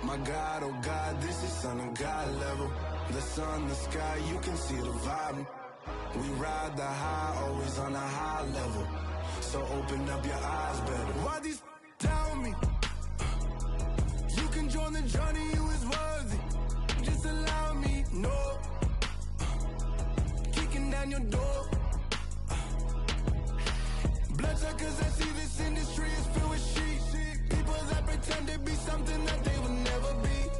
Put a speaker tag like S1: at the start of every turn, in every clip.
S1: My God, oh God, this is Son of God level. The sun, the sky, you can see the vibe. We ride the high, always on a high level. So open up your eyes better. Why these tell me? You can join the journey, you is worthy. Just allow me, no. Kicking down your door. Bloodsuckers, I see this industry is filled with sheep. People that pretend to be something that they will never be.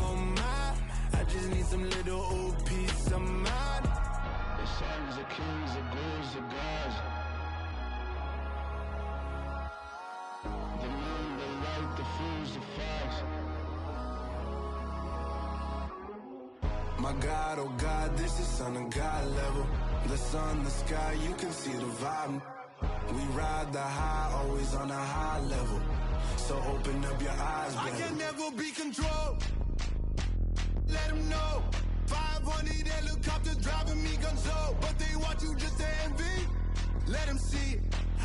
S1: Oh my, I just need some little old peace of mind. The sons of kings, the ghouls, the gods. The moon, the light, the fools, the facts. My God, oh God, this is Son of God level. The sun, the sky, you can see the vibe. We ride the high, always on a high level. So open up your eyes, baby. I can never be controlled. Let them know. 500 helicopters driving me gonzo. But they want you just to envy. Let them see it.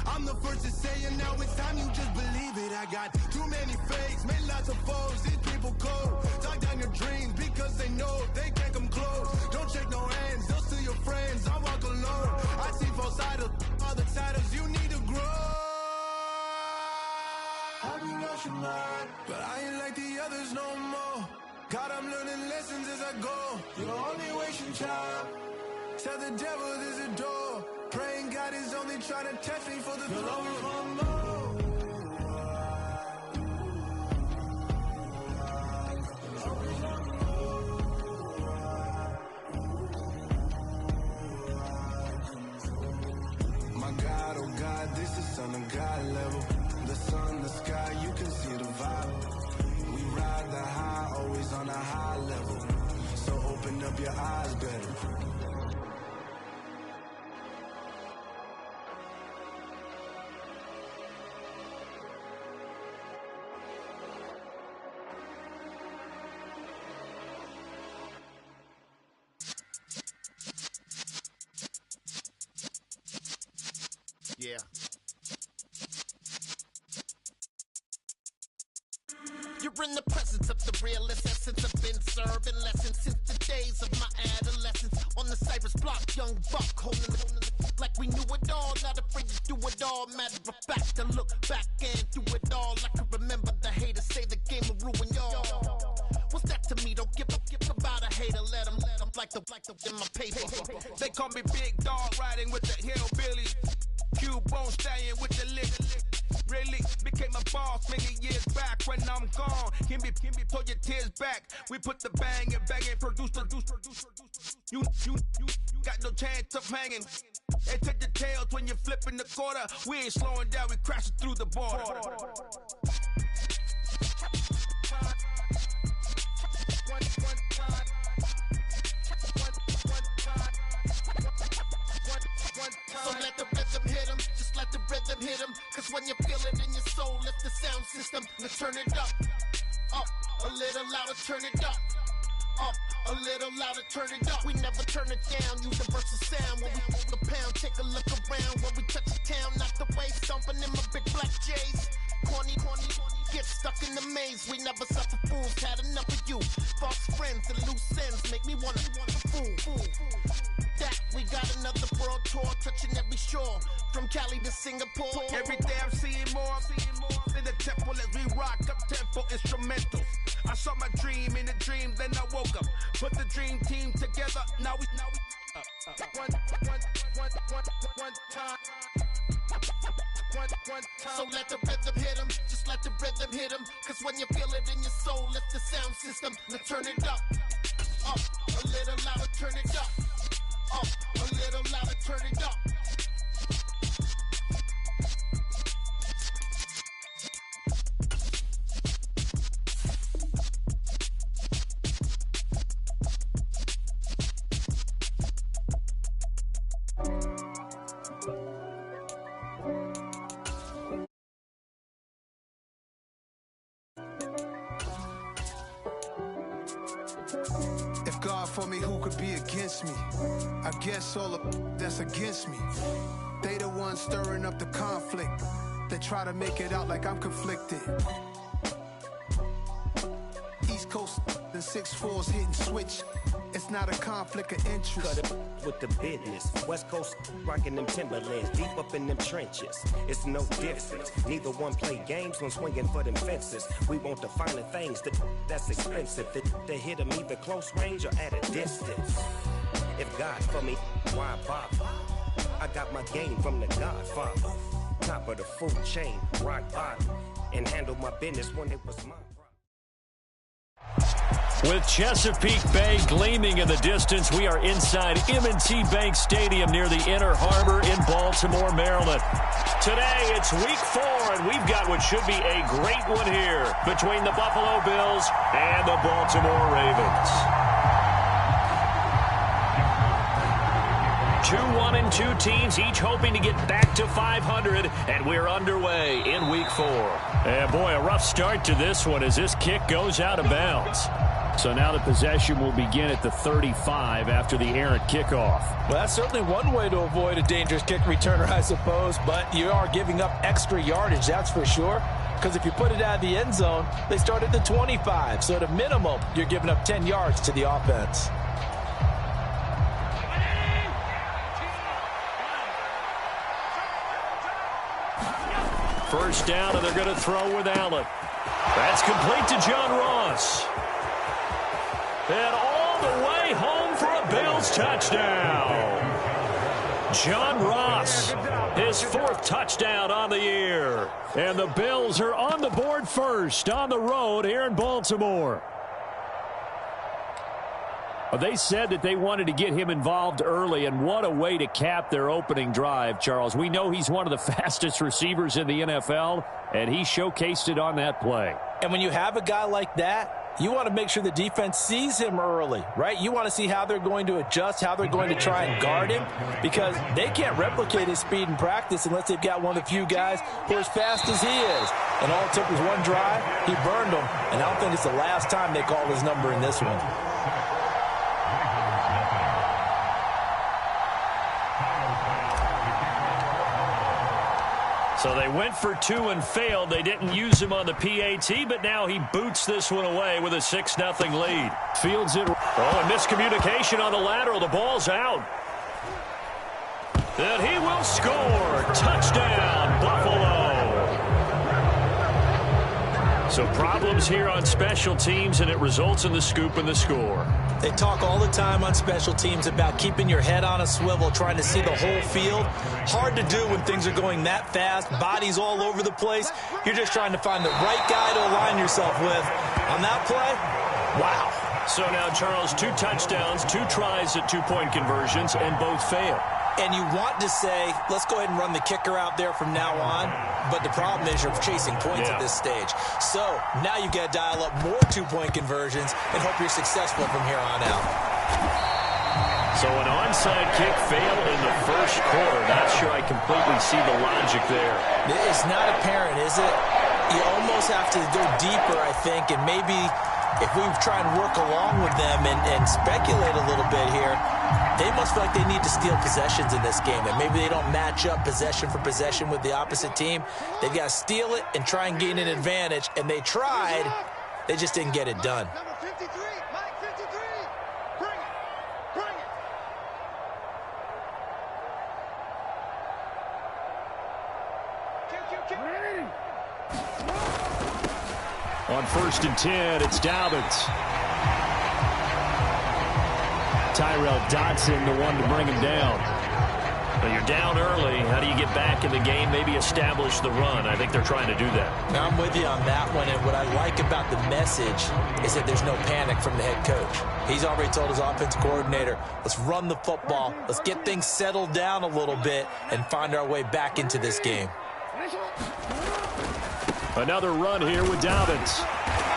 S1: I'm the first to say it, now it's time you just believe it. I got too many fakes, made lots of foes. These people cold. Talk down your dreams because they know they can't come close. Don't shake no hands, they'll steal your friends. I walk alone. I see false idols, all the titles you need to grow. I've been watching mine, but I ain't like the others no more. God, I'm learning lessons as I go. You're only wasting time. Tell the devil there's a door. Praying God is only trying to test me for the throne. My God, oh God, this is Son of God level. The sun, the sky, you can see the vibe. We ride the high, always on a high level. So open up your eyes better.
S2: Yeah. You're in the presence of the realest essence. I've been serving lessons since the days of my adolescence. On the Cypress block, young buck holding it like we knew it all. Not afraid to do it all. Matter of fact, to look back and do it all. I can remember the haters say the game will ruin y'all. What's that to me? Don't give about a hater. Let them like the in my paper.
S3: They call me Big Dog, riding with the hillbillies. Q-Bone stallion with the lick. Really became a boss many years back. When I'm gone, can be pull your tears back. We put the bang and produce. You got no chance of hanging. They take the tails when you're flipping the quarter. We ain't slowing down, we crashing through the border.
S2: So let the rhythm hit him, just let the rhythm hit him. Cause when you feel it in your soul, lift the sound system. Let's turn it up, a little louder, turn it up, a little louder, turn it up. We never turn it down, universal sound. When we move the pound, take a look around. When we touch the town, knock the way, stomping in my big black J's. Corny, get stuck in the maze. We never suffer fools, had enough of you. False friends and loose ends make me wanna fool. That we got another world tour, touching every shore, from Cali to Singapore.
S3: Every day I'm seeing more in the temple as we rock up tempo instrumentals. I saw my dream in a dream, then I woke up. Put the dream team together. Now we one time.
S2: So let the rhythm hit him, just let the rhythm hit him. Cause when you feel it in your soul, lift the sound system. Now turn it up, a little louder, turn it up, a little louder, turn it up.
S1: If God for me, who could be against me? I guess all of that's against me. They the ones stirring up the conflict. They try to make it out like I'm conflicted. Coast and 6'4's hitting switch. It's not a conflict of interest.
S4: Cut it with the business. West Coast rocking them Timberlands, deep up in them trenches. It's no difference. Neither one play games when swinging for them fences. We want the finer things that's expensive. That hit them either close range or at a distance. If God for me, why bother? I got my game from the Godfather. Top of the food chain, rock bottom, and handle my business when it was mine.
S5: With Chesapeake Bay gleaming in the distance, we are inside M&T Bank Stadium near the Inner Harbor in Baltimore, Maryland. Today, it's week 4, and we've got what should be a great one here between the Buffalo Bills and the Baltimore Ravens. 2-1-2 teams, each hoping to get back to 500, and we're underway in week 4. And boy, a rough start to this one as this kick goes out of bounds. So now the possession will begin at the 35 after the errant kickoff.
S6: Well, that's certainly one way to avoid a dangerous kick returner, I suppose, but you are giving up extra yardage, that's for sure. Because if you put it out of the end zone, they start at the 25. So at a minimum, you're giving up 10 yards to the offense.
S5: First down, and they're going to throw with Allen. That's complete to John Ross. And all the way home for a Bills touchdown. John Ross, his 4th touchdown on the year. And the Bills are on the board first on the road here in Baltimore. They said that they wanted to get him involved early, and what a way to cap their opening drive, Charles. We know he's one of the fastest receivers in the NFL, and he showcased it on that play.
S6: And when you have a guy like that, you want to make sure the defense sees him early, right? You want to see how they're going to adjust, how they're going to try and guard him, because they can't replicate his speed in practice unless they've got one of the few guys who are as fast as he is. And all it took was one drive, he burned them, and I don't think it's the last time they called his number in this one.
S5: So they went for 2 and failed. They didn't use him on the PAT, but now he boots this one away with a 6-0 lead. Fields it. Oh, and miscommunication on the lateral. The ball's out. And he will score. Touchdown, Buffalo. So problems here on special teams, and it results in the scoop and the score.
S6: They talk all the time on special teams about keeping your head on a swivel, trying to see the whole field. Hard to do when things are going that fast, bodies all over the place. You're just trying to find the right guy to align yourself with. On that play, wow.
S5: So now, Charles, 2 touchdowns, 2 tries at 2-point conversions, and both fail.
S6: And you want to say, let's go ahead and run the kicker out there from now on. But the problem is you're chasing points at this stage. So now you've got to dial up more 2-point conversions and hope you're successful from here on out.
S5: So an onside kick failed in the first quarter. Not sure I completely see the logic there.
S6: It's not apparent, is it? You almost have to go deeper, I think, and maybe if we try and work along with them and speculate a little bit here, they must feel like they need to steal possessions in this game, and maybe they don't match up possession for possession with the opposite team. They've got to steal it and try and gain an advantage, and they tried. They just didn't get it done.
S2: Number 53, Mike 53. Bring it. Bring it.
S5: On 1st and 10, it's Dobbins. Tyrell Dodson, the one to bring him down. But you're down early. How do you get back in the game? Maybe establish the run. I think they're trying to do that.
S6: Now, I'm with you on that one, and what I like about the message is that there's no panic from the head coach. He's already told his offensive coordinator, let's run the football, let's get things settled down a little bit, and find our way back into this game.
S5: Another run here with Dobbins.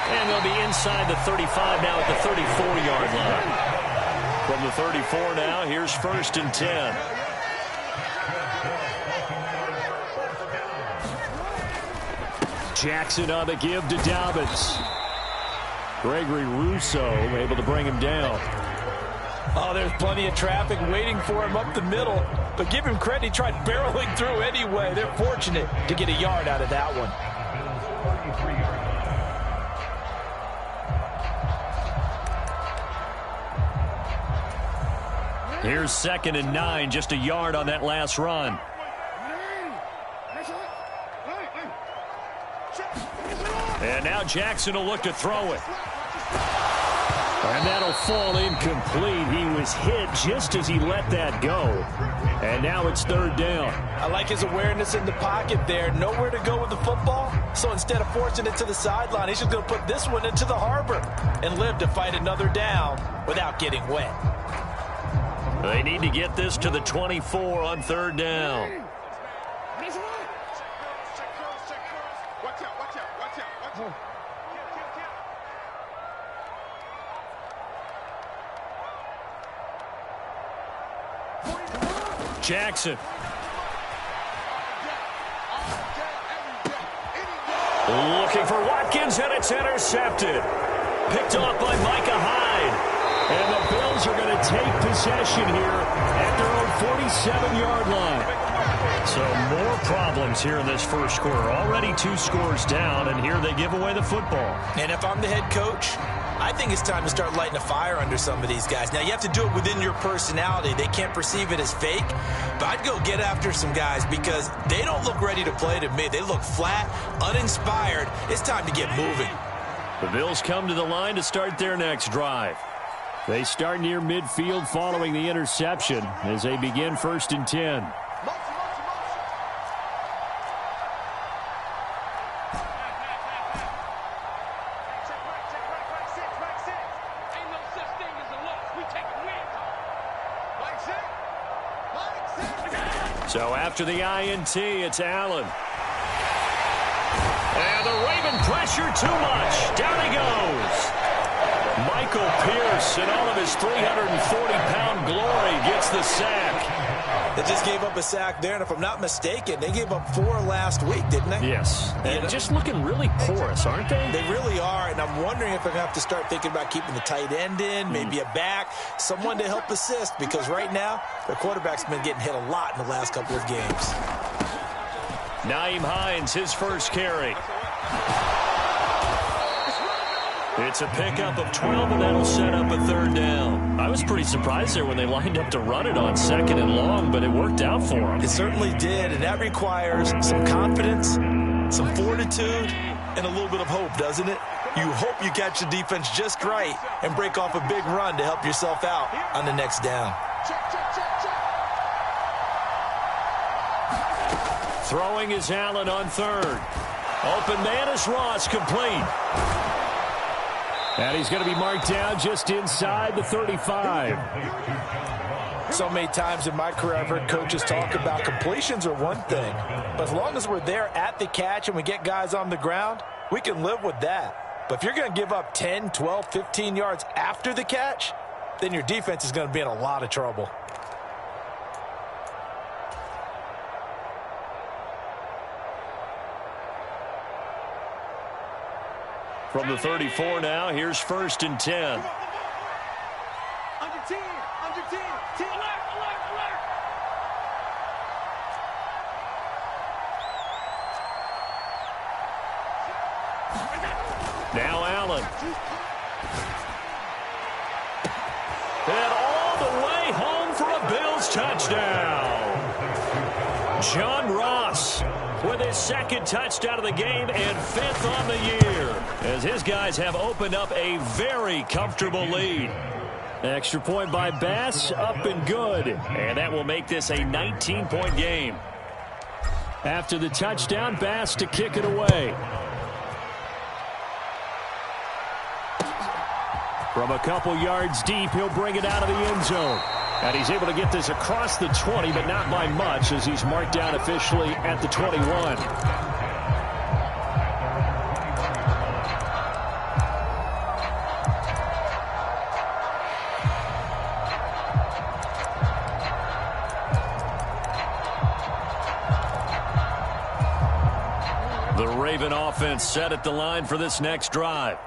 S5: And they'll be inside the 35 now at the 34-yard line. From the 34 now, here's 1st and 10. Jackson on the give to Dobbins. Gregory Rousseau able to bring him down.
S6: Oh, there's plenty of traffic waiting for him up the middle. But give him credit, he tried barreling through anyway. They're fortunate to get a yard out of that one.
S5: Here's 2nd and 9, just a yard on that last run. And now Jackson will look to throw it. And that'll fall incomplete. He was hit just as he let that go. And now it's 3rd down.
S6: I like his awareness in the pocket there. Nowhere to go with the football. So instead of forcing it to the sideline, he's just going to put this one into the harbor and live to fight another down without getting wet.
S5: They need to get this to the 24 on 3rd down. Jackson. Looking for Watkins, and it's intercepted. Picked off by Micah Hyde. And the Bills are going to take possession here at their own 47-yard line. So more problems here in this first quarter. Already 2 scores down, and here they give away the football.
S6: And if I'm the head coach, I think it's time to start lighting a fire under some of these guys. Now, you have to do it within your personality. They can't perceive it as fake. But I'd go get after some guys because they don't look ready to play to me. They look flat, uninspired. It's time to get moving.
S5: The Bills come to the line to start their next drive. They start near midfield following the interception as they begin 1st and 10. So after the INT, it's Allen. And the Raven pressure too much. Down he goes. Michael Pierce, in all of his 340-pound glory, gets the sack.
S6: They just gave up a sack there, and if I'm not mistaken, they gave up 4 last week, didn't they?
S5: Yes. And just looking really porous, aren't they?
S6: They really are, and I'm wondering if they're going to have to start thinking about keeping the tight end in, maybe a back, someone to help assist, because right now, their quarterback's been getting hit a lot in the last couple of games.
S5: Nyheim Hines, his first carry. It's a pickup of 12, and that'll set up a 3rd down. I was pretty surprised there when they lined up to run it on 2nd and long, but it worked out for them.
S6: It certainly did, and that requires some confidence, some fortitude, and a little bit of hope, doesn't it? You hope you catch the defense just right and break off a big run to help yourself out on the next down.
S5: Throwing is Allen on 3rd. Open man is Ross, complete. And he's going to be marked down just inside the 35.
S6: So many times in my career I've heard coaches talk about completions are one thing. But as long as we're there at the catch and we get guys on the ground, we can live with that. But if you're going to give up 10, 12, 15 yards after the catch, then your defense is going to be in a lot of trouble.
S5: From the 34 now, here's 1st and 10.
S2: Under 10, under 10, 10, alert.
S5: Now Allen. And all the way home for a Bills touchdown. John Ross with his 2nd touchdown of the game and 5th on the year, as his guys have opened up a very comfortable lead. Extra point by Bass, up and good. And that will make this a 19-point game. After the touchdown, Bass to kick it away. From a couple yards deep, he'll bring it out of the end zone. And he's able to get this across the 20, but not by much, as he's marked down officially at the 21. The Raven offense set at the line for this next drive.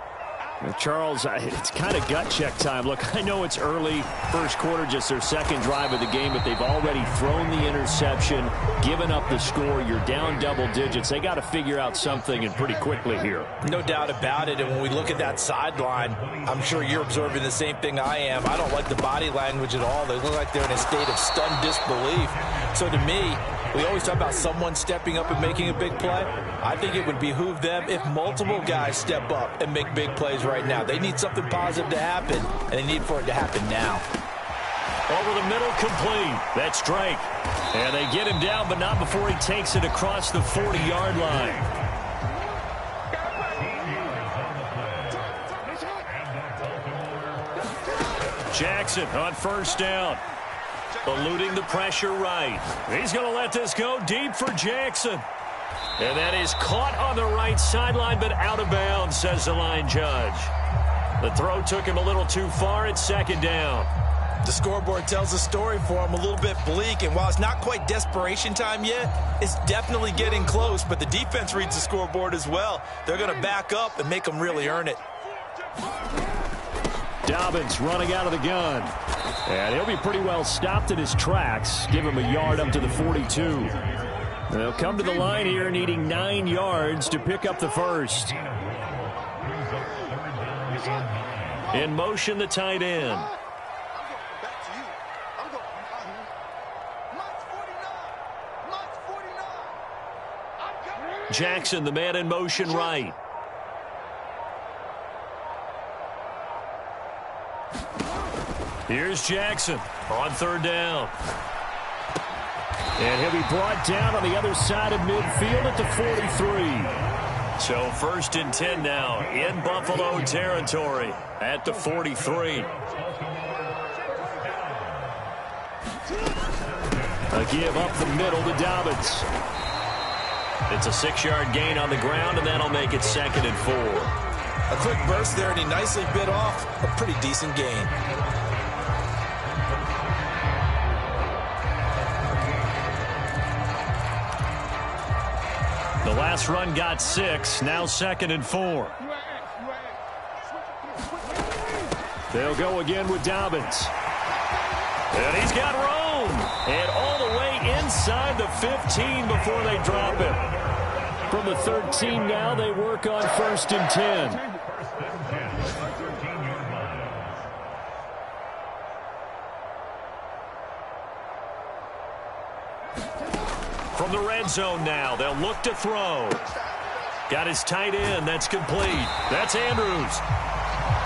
S5: Charles, it's kind of gut check time. Look, I know it's early, first quarter, just their second drive of the game, but they've already thrown the interception, given up the score. You're down double digits. They got to figure out something, and pretty quickly here.
S6: No doubt about it, and when we look at that sideline, I'm sure you're observing the same thing I am. I don't like the body language at all. They look like they're in a state of stunned disbelief. So to me, we always talk about someone stepping up and making a big play. I think it would behoove them if multiple guys step up and make big plays right now. They need something positive to happen, and they need for it to happen now.
S5: Over the middle, complete. That's Drake. And they get him down, but not before he takes it across the 40-yard line. Jackson on first down. Eluding the pressure right. He's going to let this go deep for Jackson. And that is caught on the right sideline, but out of bounds, says the line judge. The throw took him a little too far at second down.
S6: The scoreboard tells the story for him, a little bit bleak, and while it's not quite desperation time yet, it's definitely getting close, but the defense reads the scoreboard as well. They're going to back up and make them really earn it.
S5: Dobbins running out of the gun. And he'll be pretty well stopped in his tracks. Give him a yard up to the 42. They'll come to the line here needing 9 yards to pick up the first. In motion, the tight end. Jackson, the man in motion right. Here's Jackson on third down. And he'll be brought down on the other side of midfield at the 43. So first and 10 now in Buffalo territory at the 43. A give up the middle to Dobbins. It's a 6-yard gain on the ground, and that'll make it 2nd and 4.
S6: A quick burst there, and he nicely bit off a pretty decent gain.
S5: The last run got 6, now 2nd and 4. They'll go again with Dobbins. And he's got room. And all the way inside the 15 before they drop him. From the 13 now, they work on 1st and 10. From the red zone now, they'll look to throw. Got his tight end. That's complete. That's Andrews.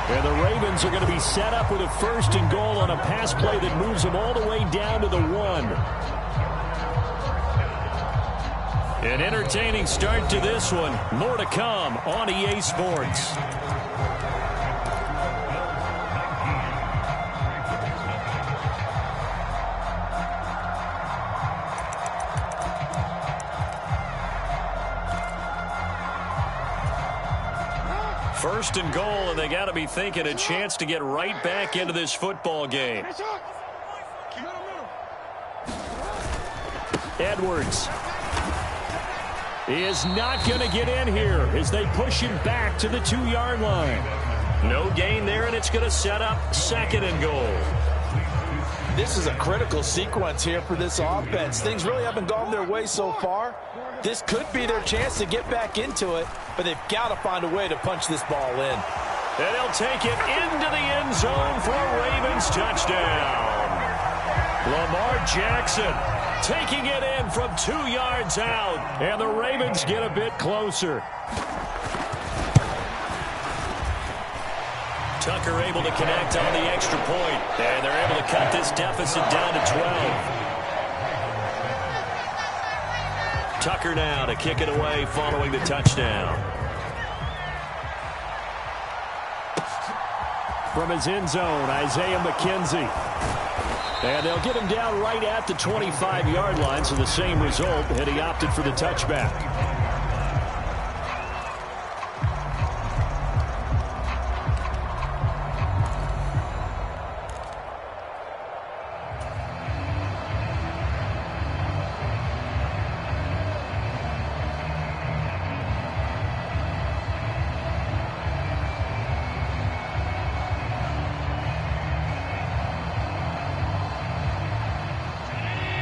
S5: And the Ravens are going to be set up with a 1st and goal on a pass play that moves them all the way down to the 1. An entertaining start to this one. More to come on EA Sports. First and goal, and they got to be thinking a chance to get right back into this football game. Edwards is not going to get in here as they push him back to the 2-yard line. No gain there, and it's going to set up 2nd and goal.
S6: This is a critical sequence here for this offense. Things really haven't gone their way so far. This could be their chance to get back into it, but they've got to find a way to punch this ball in.
S5: And he'll take it into the end zone for a Ravens touchdown. Lamar Jackson taking it in from 2 yards out, and the Ravens get a bit closer. Tucker able to connect on the extra point, and they're able to cut this deficit down to 12. Tucker now to kick it away following the touchdown. From his end zone, Isaiah McKenzie. And they'll get him down right at the 25-yard line, so the same result, and he opted for the touchback.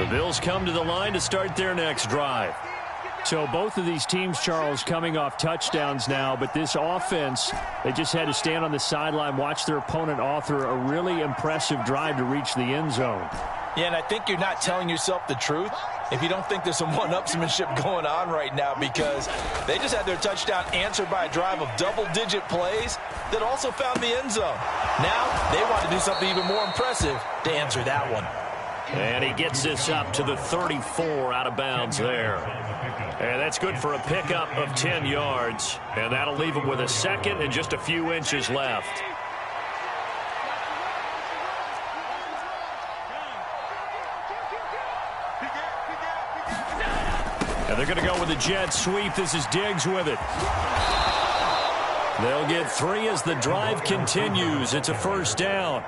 S5: The Bills come to the line to start their next drive.
S7: So both of these teams, Charles, coming off touchdowns now, but this offense, they just had to stand on the sideline, watch their opponent author a really impressive drive to reach the end zone.
S6: Yeah, and I think you're not telling yourself the truth if you don't think there's some one-upsmanship going on right now, because they just had their touchdown answered by a drive of double-digit plays that also found the end zone. Now they want to do something even more impressive to answer that one.
S5: And he gets this up to the 34 out of bounds there. And that's good for a pickup of 10 yards. And that'll leave him with a second and just a few inches left. And they're going to go with a jet sweep. This is Diggs with it. They'll get 3 as the drive continues. It's a first down.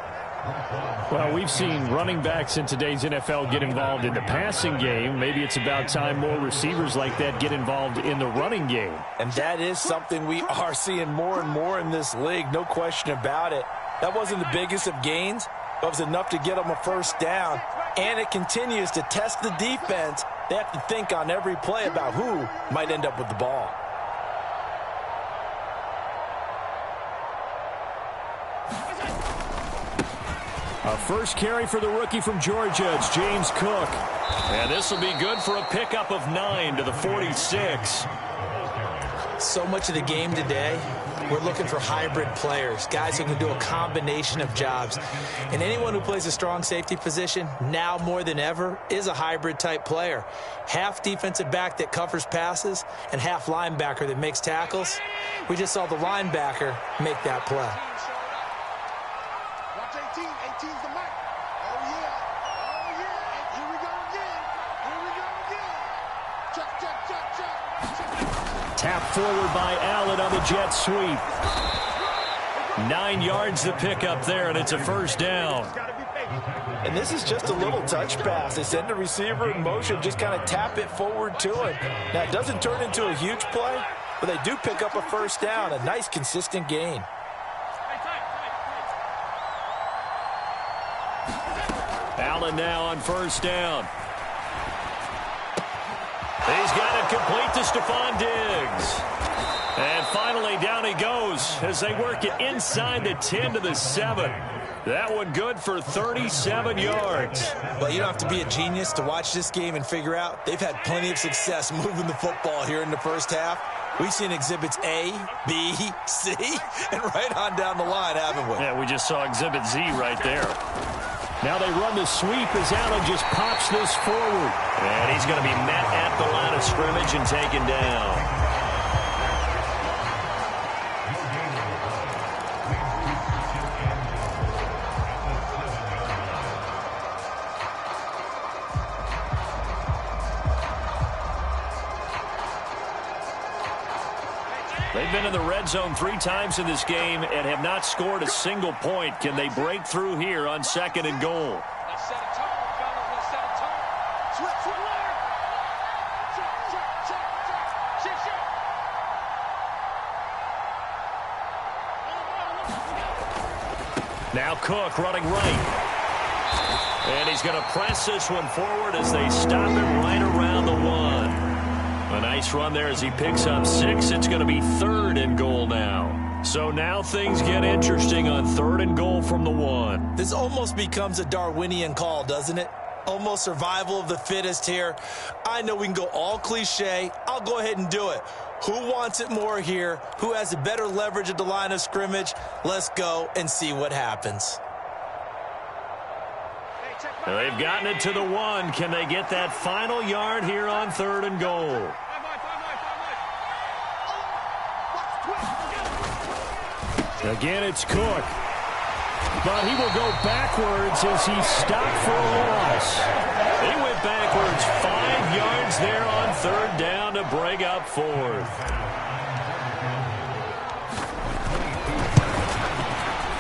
S7: Well, we've seen running backs in today's NFL get involved in the passing game. Maybe it's about time more receivers like that get involved in the running game.
S6: And that is something we are seeing more and more in this league, no question about it. That wasn't the biggest of gains, but it was enough to get them a first down. And it continues to test the defense. They have to think on every play about who might end up with the ball.
S7: A first carry for the rookie from Georgia. It's James Cook.
S5: And this will be good for a pickup of 9 to the 46.
S6: So much of the game today, we're looking for hybrid players, guys who can do a combination of jobs. And anyone who plays a strong safety position, now more than ever, is a hybrid type player. Half defensive back that covers passes and half linebacker that makes tackles. We just saw the linebacker make that play.
S7: Tap forward by Allen on the jet sweep.
S5: 9 yards to pick up there, and it's a first down.
S6: And this is just a little touch pass. They send the receiver in motion, just kind of tap it forward to him. Now, it doesn't turn into a huge play, but they do pick up a first down, a nice, consistent gain.
S5: Allen now on first down. He's got it complete to Stephon Diggs. And finally, down he goes as they work it inside the 10 to the 7. That one good for 37 yards.
S6: Well, you don't have to be a genius to watch this game and figure out they've had plenty of success moving the football here in the first half. We've seen exhibits A, B, C, and right on down the line, haven't we?
S5: Yeah, we just saw exhibit Z right there.
S7: Now they run the sweep as Allen just pops this forward.
S5: And he's going to be met at the line of scrimmage and taken down. They've been in the red zone 3 times in this game and have not scored a single point. Can they break through here on 2nd and goal? Now Cook running right. And he's going to press this one forward as they stop it right around the 1. A nice run there as he picks up 6. It's going to be 3rd and goal now. So now things get interesting on 3rd and goal from the 1.
S6: This almost becomes a Darwinian call, doesn't it? Almost survival of the fittest here. I know we can go all cliche. I'll go ahead and do it. Who wants it more here? Who has a better leverage at the line of scrimmage? Let's go and see what happens.
S5: They've gotten it to the 1. Can they get that final yard here on 3rd and goal?
S7: Again, it's Cook. But he will go backwards as he's stopped for a loss.
S5: He went backwards 5 yards there on 3rd down to break up 4th.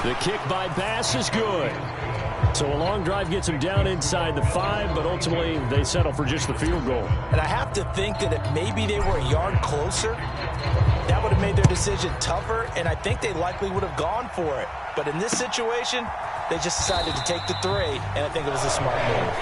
S7: The kick by Bass is good. So a long drive gets him down inside the 5, but ultimately they settle for just the field goal.
S6: And I have to think that if maybe they were a yard closer, that would have made their decision tougher, and I think they likely would have gone for it. But in this situation, they just decided to take the 3, and I think it was a smart move.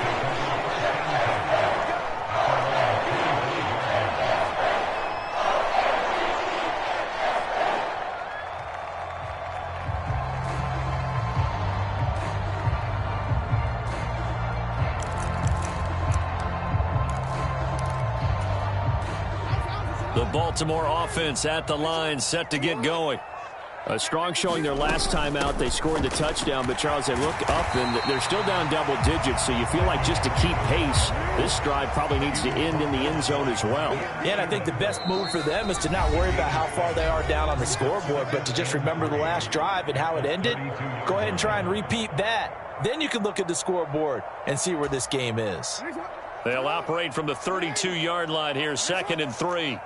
S5: The Baltimore offense at the line, set to get going.
S7: A strong showing their last time out. They scored the touchdown, but Charles, they look up and they're still down double digits, so you feel like just to keep pace, this drive probably needs to end in the end zone as well.
S6: Yeah, and I think the best move for them is to not worry about how far they are down on the scoreboard, but to just remember the last drive and how it ended. Go ahead and try and repeat that. Then you can look at the scoreboard and see where this game is.
S5: They'll operate from the 32-yard line here, 2nd and 3.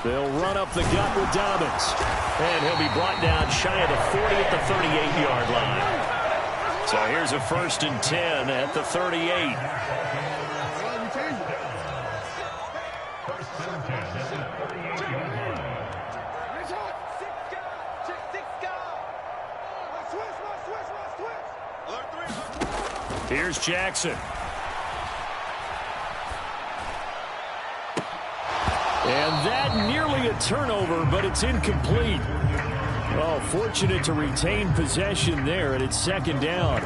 S7: They'll run up the gut with Dobbins.
S5: And he'll be brought down shy of the 40 at the 38-yard line. So here's a 1st and 10 at the 38. Here's Jackson.
S7: And that nearly a turnover, but it's incomplete. Oh, fortunate to retain possession there, and it's 2nd down.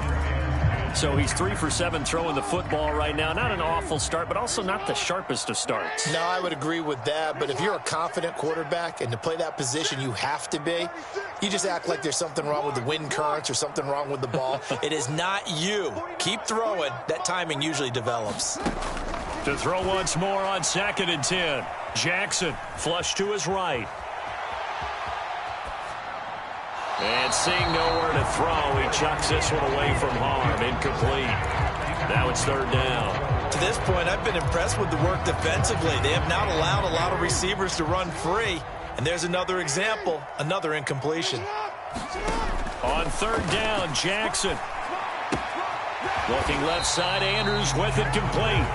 S5: So he's 3 for 7 throwing the football right now. Not an awful start, but also not the sharpest of starts.
S8: No, I would agree with that. But if you're a confident quarterback and to play that position you have to be, you just act like there's something wrong with the wind currents or something wrong with the ball.
S6: It is not you. Keep throwing. That timing usually develops.
S5: To throw once more on 2nd and 10. Jackson flush to his right. And seeing nowhere to throw, he chucks this one away from harm. Incomplete. Now it's 3rd down.
S6: To this point, I've been impressed with the work defensively. They have not allowed a lot of receivers to run free. And there's another example, another incompletion.
S5: On 3rd down, Jackson. Looking left side, Andrews with it complete.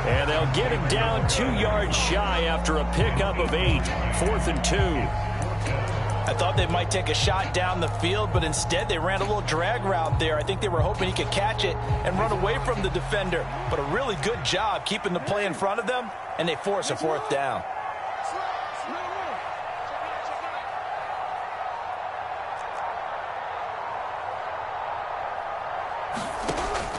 S5: And they'll get him down 2 yards shy after a pickup of 8. 4th and 2.
S6: I thought they might take a shot down the field, but instead they ran a little drag route there. I think they were hoping he could catch it and run away from the defender. But a really good job keeping the play in front of them, and they force a 4th down.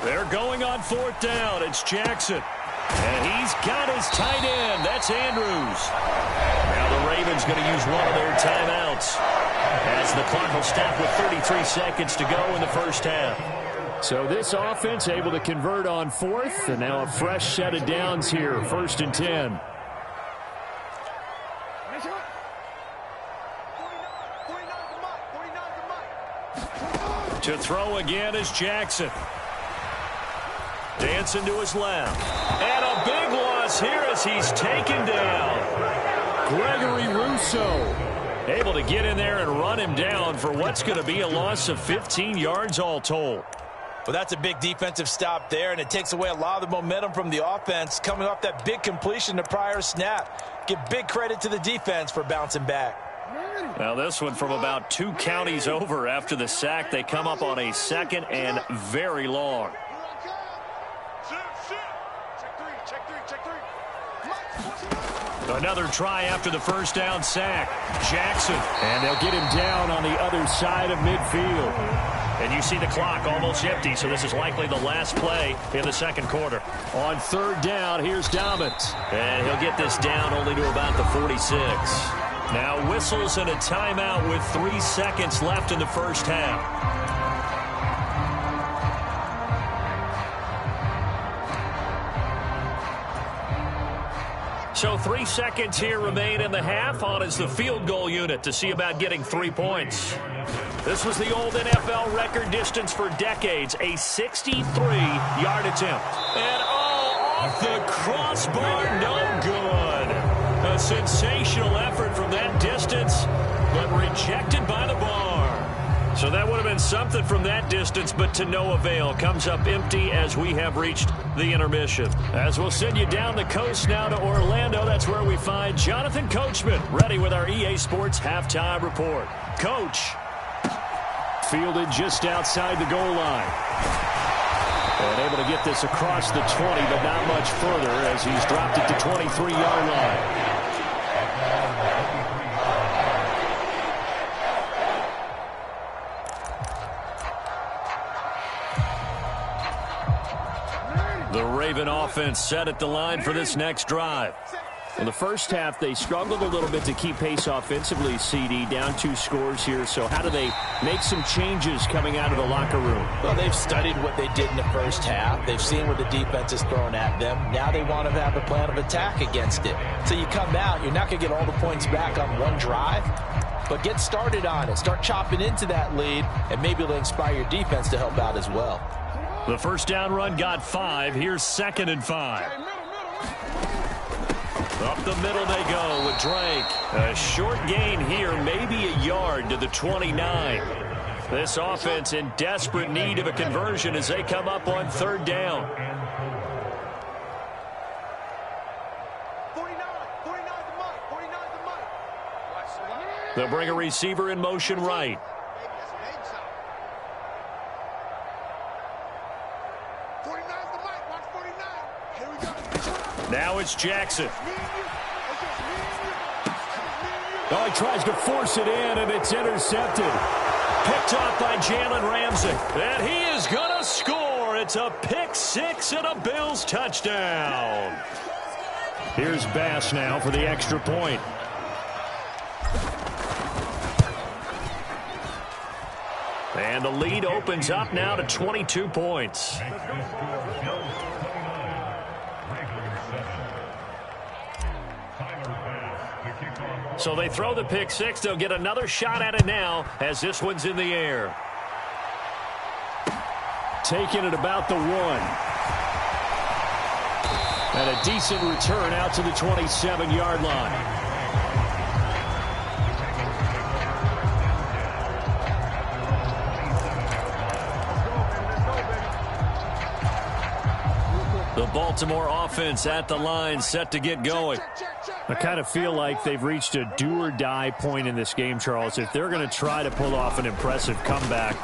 S5: They're going on 4th down. It's Jackson. And he's got his tight end. That's Andrews. Now the Ravens going to use one of their timeouts as the clock will stop with 33 seconds to go in the first half.
S7: So this offense able to convert on 4th, and now a fresh set of downs here, 1st and 10.
S5: To throw again is Jackson. Dancing to his left. And a big loss here as he's taken down.
S7: Gregory Rousseau
S5: able to get in there and run him down for what's going to be a loss of 15 yards all told.
S6: Well, that's a big defensive stop there, and it takes away a lot of the momentum from the offense coming off that big completion the prior snap. Give big credit to the defense for bouncing back.
S5: Now this one from about 2 counties over after the sack. They come up on a 2nd and very long. Another try after the 1st down sack. Jackson.
S7: And they'll get him down on the other side of midfield.
S5: And you see the clock almost empty, so this is likely the last play in the 2nd quarter.
S7: On 3rd down, here's Dobbins.
S5: And he'll get this down only to about the 46. Now whistles and a timeout with 3 seconds left in the first half. So 3 seconds here remain in the half. On is the field goal unit to see about getting 3 points. This was the old NFL record distance for decades, a 63-yard attempt. And off the crossbar, no good. A sensational effort from that distance, but rejected by the bar. So that would have been something from that distance, but to no avail. Comes up empty as we have reached the intermission. As we'll send you down the coast now to Orlando, that's where we find Jonathan Coachman, ready with our EA Sports Halftime Report. Coach.
S7: Fielded just outside the goal line. And able to get this across the 20, but not much further as he's dropped it to 23-yard line.
S5: The Raven offense set at the line for this next drive.
S7: Well, the first half, they struggled a little bit to keep pace offensively, CD, down 2 scores here. So how do they make some changes coming out of the locker room?
S6: Well, they've studied what they did in the first half. They've seen what the defense is throwing at them. Now they want to have a plan of attack against it. So you come out, you're not going to get all the points back on one drive, but get started on it. Start chopping into that lead, and maybe it'll inspire your defense to help out as well.
S7: The first down run got 5. Here's 2nd and 5. Up the middle they go with Drake. A short gain here, maybe a yard to the 29. This offense in desperate need of a conversion as they come up on 3rd down.
S2: 49 the mic.
S7: They'll bring a receiver in motion right. Now it's Jackson. Oh, he tries to force it in, and it's intercepted. Picked off by Jalen Ramsey. And he is going to score. It's a pick 6 and a Bills touchdown. Here's Bass now for the extra point. And the lead opens up now to 22 points. So they throw the pick 6. They'll get another shot at it now as this one's in the air. Taking it about the 1. And a decent return out to the 27-yard line. The Baltimore offense at the line, set to get going. I kind of feel like they've reached a do-or-die point in this game, Charles. If they're going to try to pull off an impressive comeback,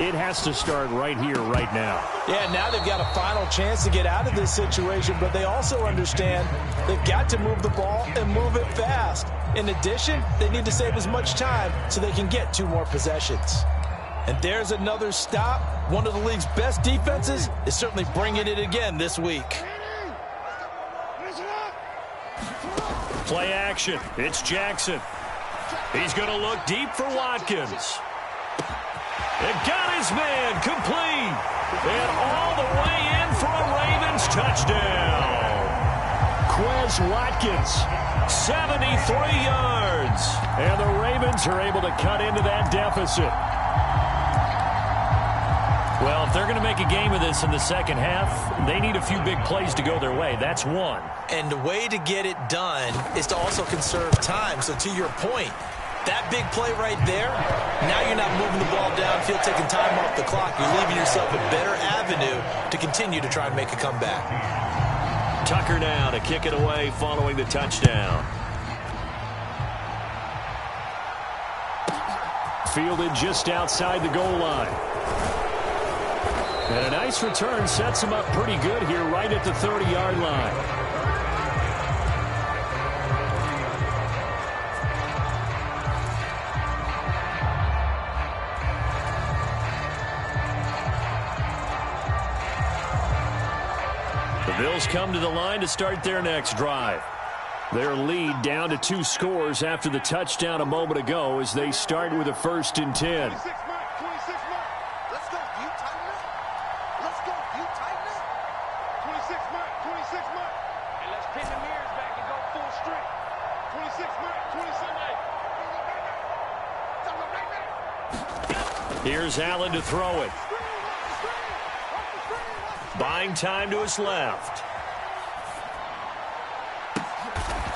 S7: it has to start right here, right now.
S6: Yeah, now they've got a final chance to get out of this situation, but they also understand they've got to move the ball and move it fast. In addition, they need to save as much time so they can get 2 more possessions. And there's another stop. One of the league's best defenses is certainly bringing it again this week.
S7: Play action. It's Jackson. He's going to look deep for Watkins. It got his man complete. And all the way in for a Ravens touchdown. Quez Watkins, 73 yards. And the Ravens are able to cut into that deficit. Well, if they're going to make a game of this in the second half, they need a few big plays to go their way. That's one.
S6: And the way to get it done is to also conserve time. So to your point, that big play right there, now you're not moving the ball downfield, taking time off the clock. You're leaving yourself a better avenue to continue to try and make a comeback.
S7: Tucker now to kick it away following the touchdown. Fielded just outside the goal line. And a nice return sets him up pretty good here right at the 30-yard line. The Bills come to the line to start their next drive. Their lead down to 2 scores after the touchdown a moment ago as they start with a 1st and 10. Here's Allen to throw it. Buying time to his left.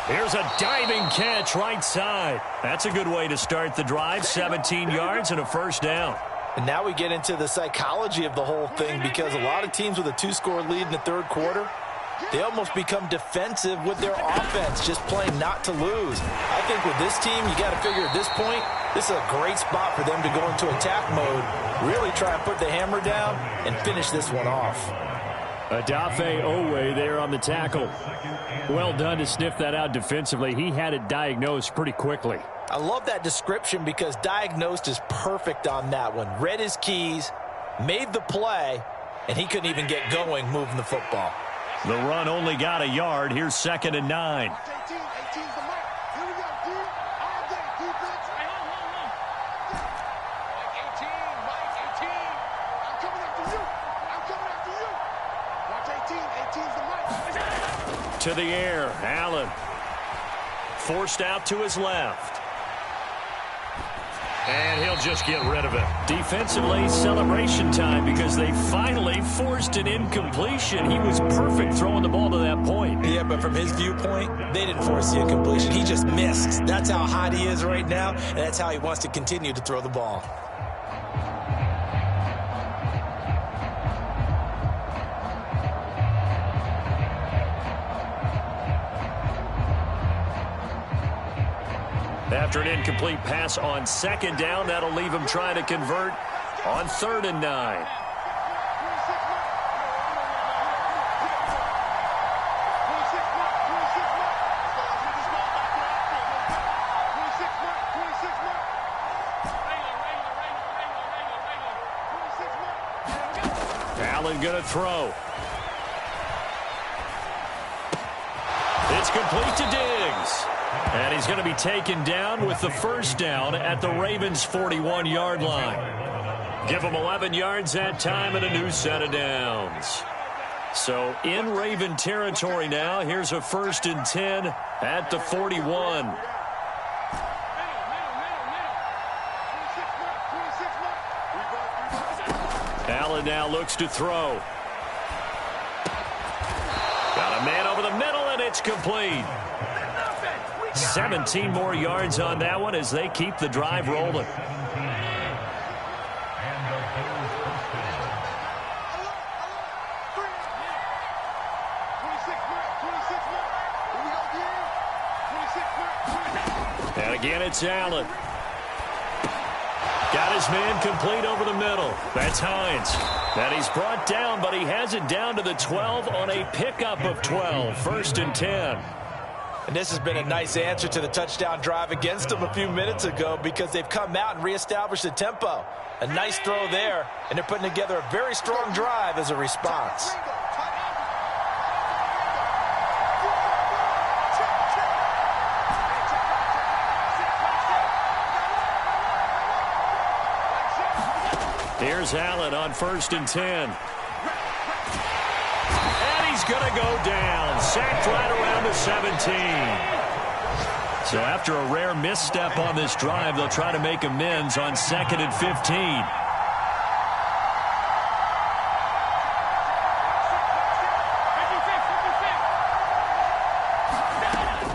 S7: Here's a diving catch right side. That's a good way to start the drive. 17 yards and a 1st down.
S6: And now we get into the psychology of the whole thing, because a lot of teams with a 2-score lead in the 3rd quarter, they almost become defensive with their offense, just playing not to lose. I think with this team, you got to figure at this point, this is a great spot for them to go into attack mode, really try and put the hammer down and finish this one off.
S7: Adafe Owe there on the tackle. Well done to sniff that out defensively. He had it diagnosed pretty quickly.
S6: I love that description because diagnosed is perfect on that one. Read his keys, made the play, and he couldn't even get going moving the football.
S5: The run only got a yard. Here's 2nd and 9. To the air, Allen. Forced out to his left. And he'll just get rid of it. Defensively, celebration time because they finally forced an incompletion. He was perfect throwing the ball to that point.
S6: Yeah, but from his viewpoint, they didn't force the incompletion. He just missed. That's how hot he is right now, and that's how he wants to continue to throw the ball.
S5: After an incomplete pass on 2nd down, that'll leave him trying to convert on 3rd and 9. Allen going to throw. It's complete to Diggs. And he's going to be taken down with the 1st down at the Ravens' 41-yard line. Give him 11 yards that time and a new set of downs. So in Raven territory now, here's a 1st and 10 at the 41. Allen now looks to throw. Got a man over the middle, and it's complete. 17 more yards on that one as they keep the drive rolling. And again, it's Allen. Got his man complete over the middle. That's Hines. And he's brought down, but he has it down to the 12 on a pickup of 12. 1st and 10.
S6: And this has been a nice answer to the touchdown drive against them a few minutes ago because they've come out and reestablished the tempo. A nice throw there, and they're putting together a very strong drive as a response.
S5: Here's Allen on 1st and 10. He's going to go down. Sacked right around the 17. So after a rare misstep on this drive, they'll try to make amends on 2nd and 15.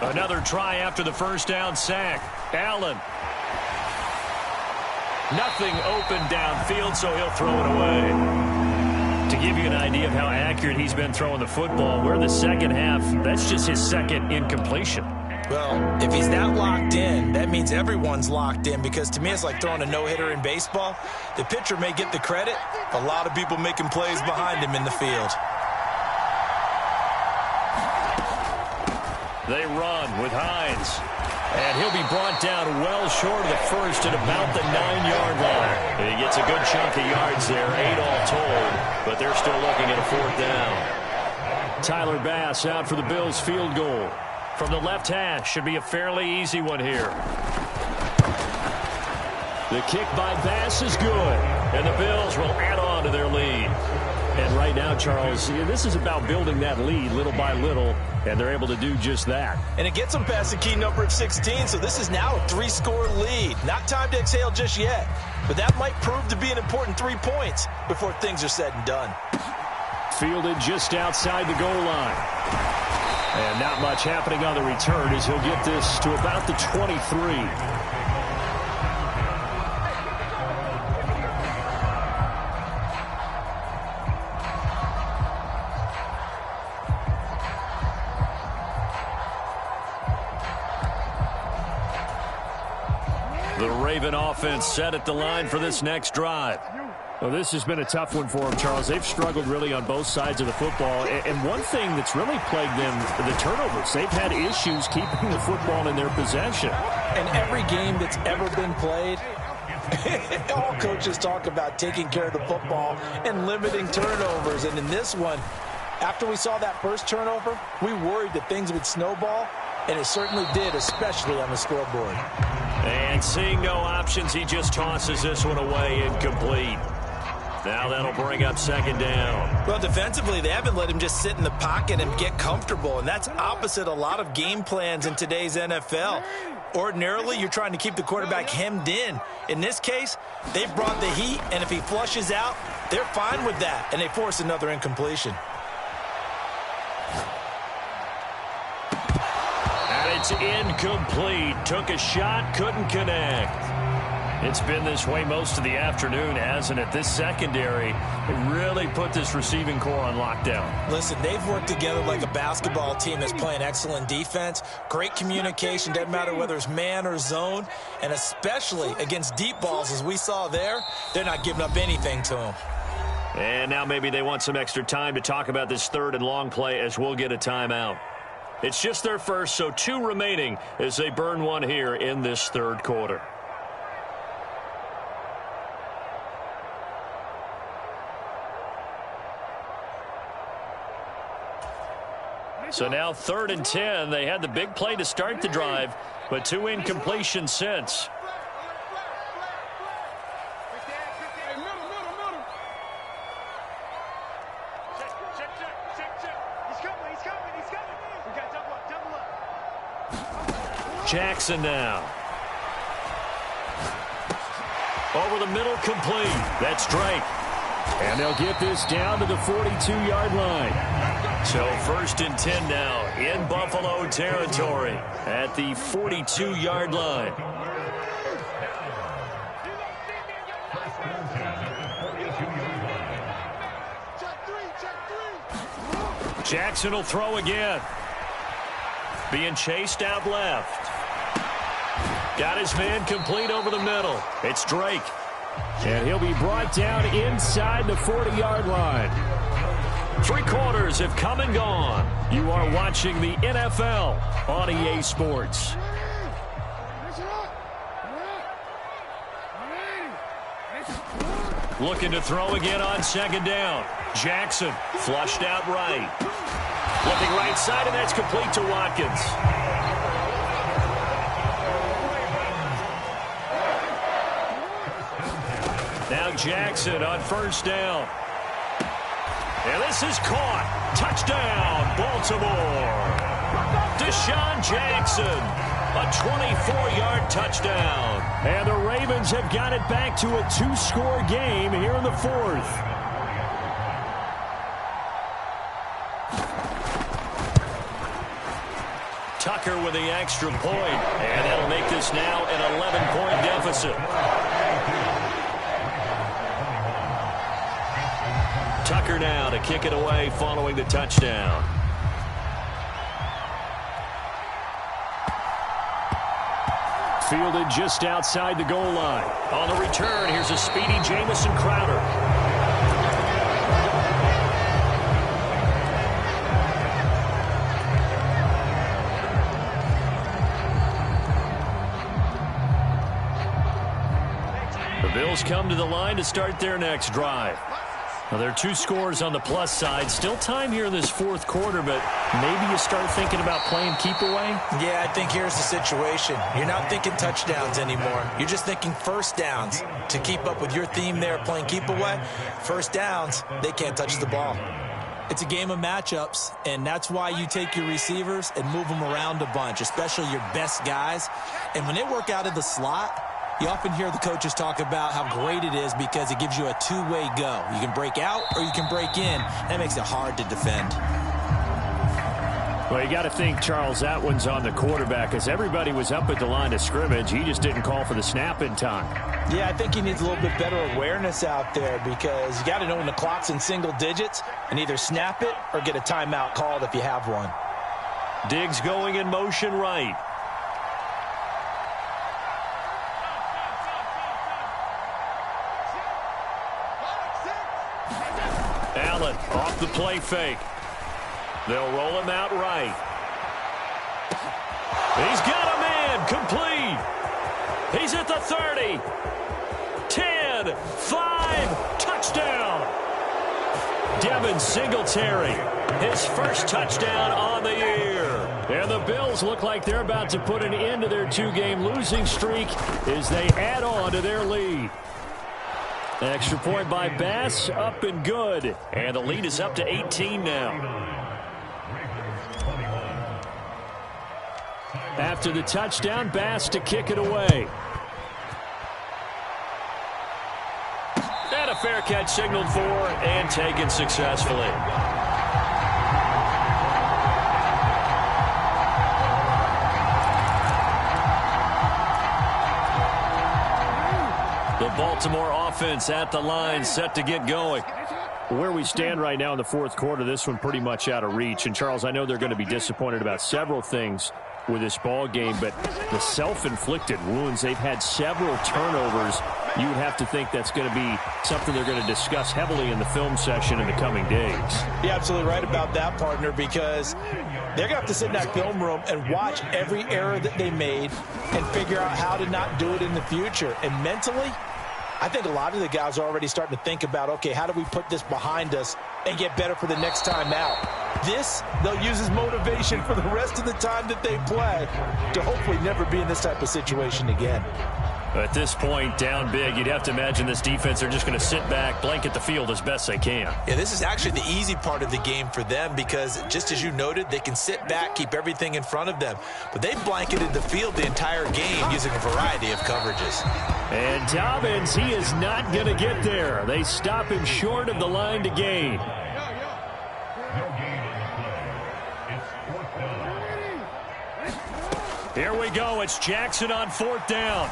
S5: Another try after the 1st down sack. Allen. Nothing open downfield, so he'll throw it away. To give you an idea of how accurate he's been throwing the football, we're in the 2nd half. That's just his 2nd incompletion.
S6: Well, if he's not locked in, that means everyone's locked in because to me it's like throwing a no-hitter in baseball. The pitcher may get the credit, a lot of people making plays behind him in the field.
S5: They run with Hines. And he'll be brought down well short of the 1st at about the 9-yard line. And he gets a good chunk of yards there, 8 all told, but they're still looking at a 4th down. Tyler Bass out for the Bills field goal. From the left hash, should be a fairly easy one here. The kick by Bass is good, and the Bills will add on to their lead. And right now, Charles, this is about building that lead little by little, and they're able to do just that.
S6: And it gets them past the key number of 16, so this is now a 3-score lead. Not time to exhale just yet, but that might prove to be an important 3 points before things are said and done.
S5: Fielded just outside the goal line. And not much happening on the return as he'll get this to about the 23. The Raven offense set at the line for this next drive. Well, this has been a tough one for them, Charles. They've struggled really on both sides of the football. And one thing that's really plagued them, the turnovers. They've had issues keeping the football in their possession.
S6: And every game that's ever been played, all coaches talk about taking care of the football and limiting turnovers. And in this one, After we saw that first turnover, we worried that things would snowball, and it certainly did, especially on the scoreboard.
S7: And seeing no options, he just tosses this one away, incomplete. Now that'll bring up second down.
S6: Well, defensively, they haven't let him just sit in the pocket and get comfortable, and that's opposite a lot of game plans in today's NFL. Ordinarily, you're trying to keep the quarterback hemmed in. In this case, they've brought the heat, and if he flushes out, they're fine with that, and they force another incompletion.
S7: And it's incomplete. Took a shot, couldn't connect. It's been this way most of the afternoon, hasn't it? This secondary really put this receiving core on lockdown.
S6: Listen, they've worked together like a basketball team that's playing excellent defense. Great communication, doesn't matter whether it's man or zone. And especially against deep balls, as we saw there, they're not giving up anything to them.
S7: And now maybe they want some extra time to talk about this third and long play as we'll get a timeout. It's just their first, so 2 remaining as they burn one here in this third quarter. So now 3rd and 10. They had the big play to start the drive, but 2 incompletions since. Jackson now. Over the middle, complete. That's Drake.
S5: And they'll get this down to the 42-yard line.
S7: So 1st and 10 now in Buffalo territory at the 42-yard line. Jackson will throw again. Being chased out left. Got his man complete over the middle. It's Drake.
S5: And he'll be brought down inside the 40-yard line.
S7: 3 quarters have come and gone. You are watching the NFL on EA Sports. Looking to throw again on 2nd down. Jackson flushed out right. Looking right side, and that's complete to Watkins. Now Jackson on 1st down. And this is caught. Touchdown, Baltimore. Deshaun Jackson, a 24-yard touchdown.
S5: And the Ravens have got it back to a 2-score game here in the 4th.
S7: Tucker with the extra point, and that'll make this now an 11-point deficit. Tucker now to kick it away following the touchdown.
S5: Fielded just outside the goal line.
S7: On the return, here's a speedy Jamison Crowder. The Bills come to the line to start their next drive. Well, there are 2 scores on the plus side. Still time here in this 4th quarter, but maybe you start thinking about playing keep away?
S6: Yeah, I think here's the situation. You're not thinking touchdowns anymore. You're just thinking first downs. To keep up with your theme there, playing keep away, first downs, they can't touch the ball. It's a game of matchups, and that's why you take your receivers and move them around a bunch, especially your best guys. And when they work out of the slot, you often hear the coaches talk about how great it is because it gives you a 2-way go. You can break out or you can break in. That makes it hard to defend.
S5: Well, you got to think, Charles, that one's on the quarterback as everybody was up at the line of scrimmage. He just didn't call for the snap in time.
S6: Yeah, I think he needs a little bit better awareness out there because you got to know when the clock's in single digits and either snap it or get a timeout called if you have one.
S7: Diggs going in motion right. Allen off the play fake. They'll roll him out right. He's got a man complete. He's at the 30. 10, 5, touchdown.
S5: Devin Singletary, his first touchdown on the year. And the Bills look like they're about to put an end to their 2-game losing streak as they add on to their lead. Extra point by Bass, up and good. And the lead is up to 18 now. After the touchdown, Bass to kick it away. And a fair catch signaled for and taken successfully. The Baltimore offense at the line, set to get going. Where we stand right now in the fourth quarter, this one pretty much out of reach. And, Charles, I know they're going to be disappointed about several things with this ball game, but the self-inflicted wounds, they've had several turnovers. You would have to think that's going to be something they're going to discuss heavily in the film session in the coming days.
S6: You're absolutely right about that, partner, because they're going to have to sit in that film room and watch every error that they made and figure out how to not do it in the future. And mentally, I think a lot of the guys are already starting to think about, okay, how do we put this behind us and get better for the next time out? This, they'll use as motivation for the rest of the time that they play to hopefully never be in this type of situation again.
S5: At this point, down big, you'd have to imagine this defense, they're just going to sit back, blanket the field as best they can.
S6: Yeah, this is actually the easy part of the game for them because, just as you noted, they can sit back, keep everything in front of them. But they blanketed the field the entire game using a variety of coverages.
S5: And Dobbins, he is not going to get there. They stop him short of the line to gain. Here we go. It's Jackson on 4th down.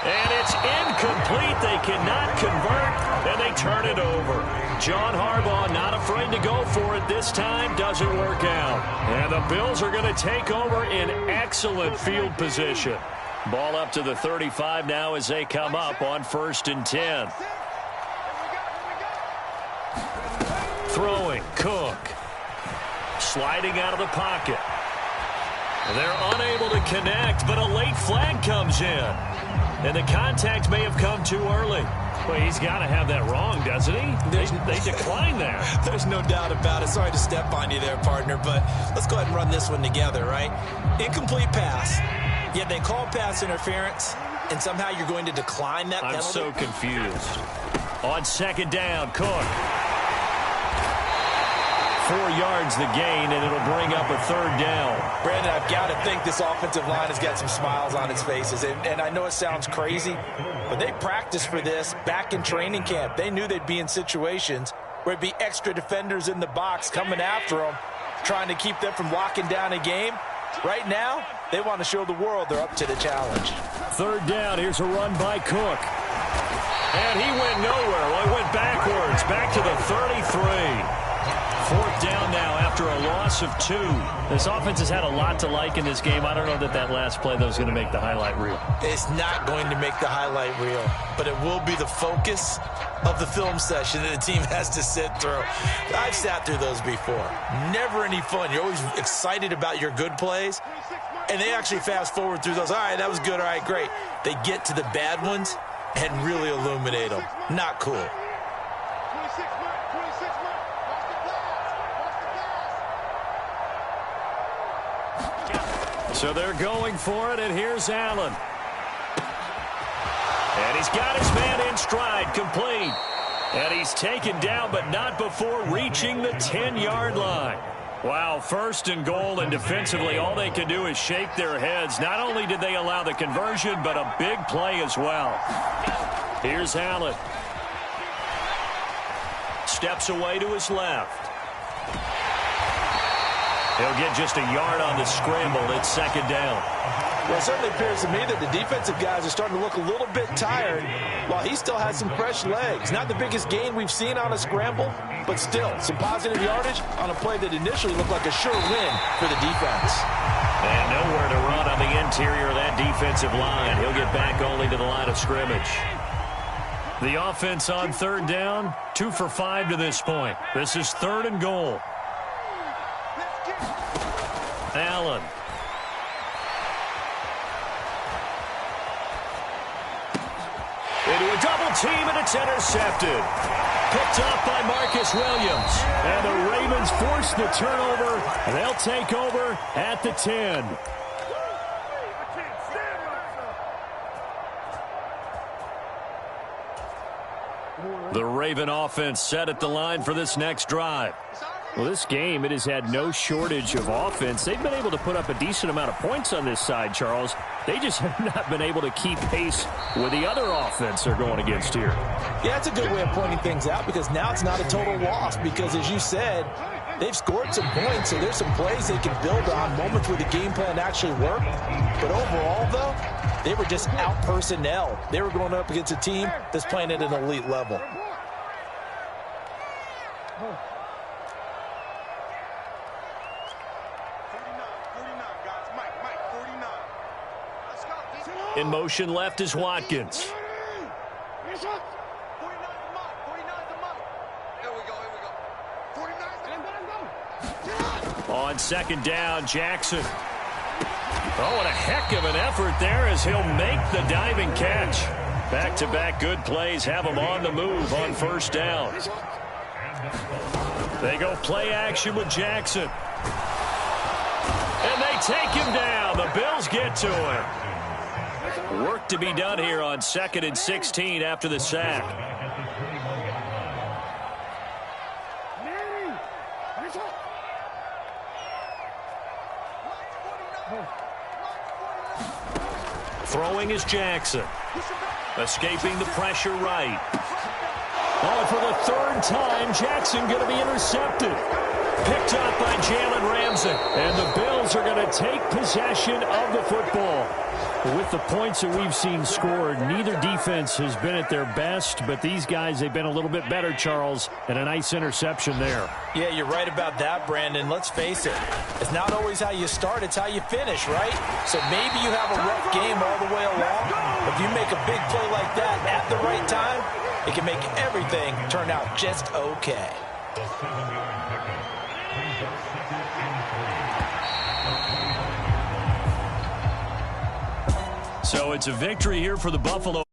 S5: And it's incomplete. They cannot convert, and they turn it over. John Harbaugh not afraid to go for it this time. Doesn't work out. And the Bills are going to take over in excellent field position. Ball up to the 35 now as they come up on 1st and 10. Throwing, Cook. Sliding out of the pocket. They're unable to connect, but a late flag comes in. And the contact may have come too early. Well, he's got to have that wrong, doesn't he? They decline that.
S6: There's no doubt about it. Sorry to step on you there, partner, but let's go ahead and run this one together, right? Incomplete pass. Yet they call pass interference, and somehow you're going to decline that penalty?
S5: I'm so confused. On 2nd down, Cook. 4 yards the gain, and it'll bring up a 3rd down.
S6: Brandon, I've got to think this offensive line has got some smiles on its faces. And I know it sounds crazy, but they practiced for this back in training camp. They knew they'd be in situations where it'd be extra defenders in the box coming after them, trying to keep them from locking down a game. Right now, they want to show the world they're up to the challenge.
S5: 3rd down. Here's a run by Cook. And he went nowhere. Well, he went backwards, back to the 33. 4th down now after a loss of 2. This offense has had a lot to like in this game. I don't know that last play, though, is going to make the highlight reel.
S6: It's not going to make the highlight reel, but it will be the focus of the film session that the team has to sit through. I've sat through those before. Never any fun. You're always excited about your good plays, and they actually fast forward through those. All right, that was good. All right, great. They get to the bad ones and really illuminate them. Not cool.
S5: So they're going for it, and here's Allen. And he's got his man in stride, complete. And he's taken down, but not before reaching the 10-yard line. Wow, 1st and goal, and defensively, all they can do is shake their heads. Not only did they allow the conversion, but a big play as well. Here's Allen. Steps away to his left. He'll get just a yard on the scramble. It's 2nd down.
S6: Well, it certainly appears to me that the defensive guys are starting to look a little bit tired while he still has some fresh legs. Not the biggest gain we've seen on a scramble, but still some positive yardage on a play that initially looked like a sure win for the defense.
S5: And nowhere to run on the interior of that defensive line. He'll get back only to the line of scrimmage. The offense on 3rd down, 2 for 5 to this point. This is 3rd and goal. Allen. Into a double team, and it's intercepted.
S7: Picked off by Marcus Williams. And the Ravens force the turnover. They'll take over at the 10. The Raven offense set at the line for this next drive.
S5: Well, this game, it has had no shortage of offense. They've been able to put up a decent amount of points on this side, Charles. They just have not been able to keep pace with the other offense they're going against here.
S6: Yeah, it's a good way of pointing things out because now it's not a total loss because, as you said, they've scored some points, so there's some plays they can build on, moments where the game plan actually worked. But overall, though, they were just out personnel. They were going up against a team that's playing at an elite level.
S5: In motion left is Watkins. On second down, Jackson. Oh, what a heck of an effort there as he'll make the diving catch. Back-to-back good plays have him on the move on first down. They go play action with Jackson. And they take him down. The Bills get to him. Work to be done here on 2nd and 16 after the sack. Throwing is Jackson. Escaping the pressure right. Oh, for the third time, Jackson going to be intercepted. Picked up by Jalen Ramsey. And the Bills are going to take possession of the football. With the points that we've seen scored, neither defense has been at their best, but these guys, they've been a little bit better, Charles, and a nice interception there.
S6: Yeah, you're right about that, Brandon. Let's face it. It's not always how you start, it's how you finish, right? So maybe you have a rough game all the way along. If you make a big play like that at the right time, it can make everything turn out just okay.
S5: So it's a victory here for the Buffalo.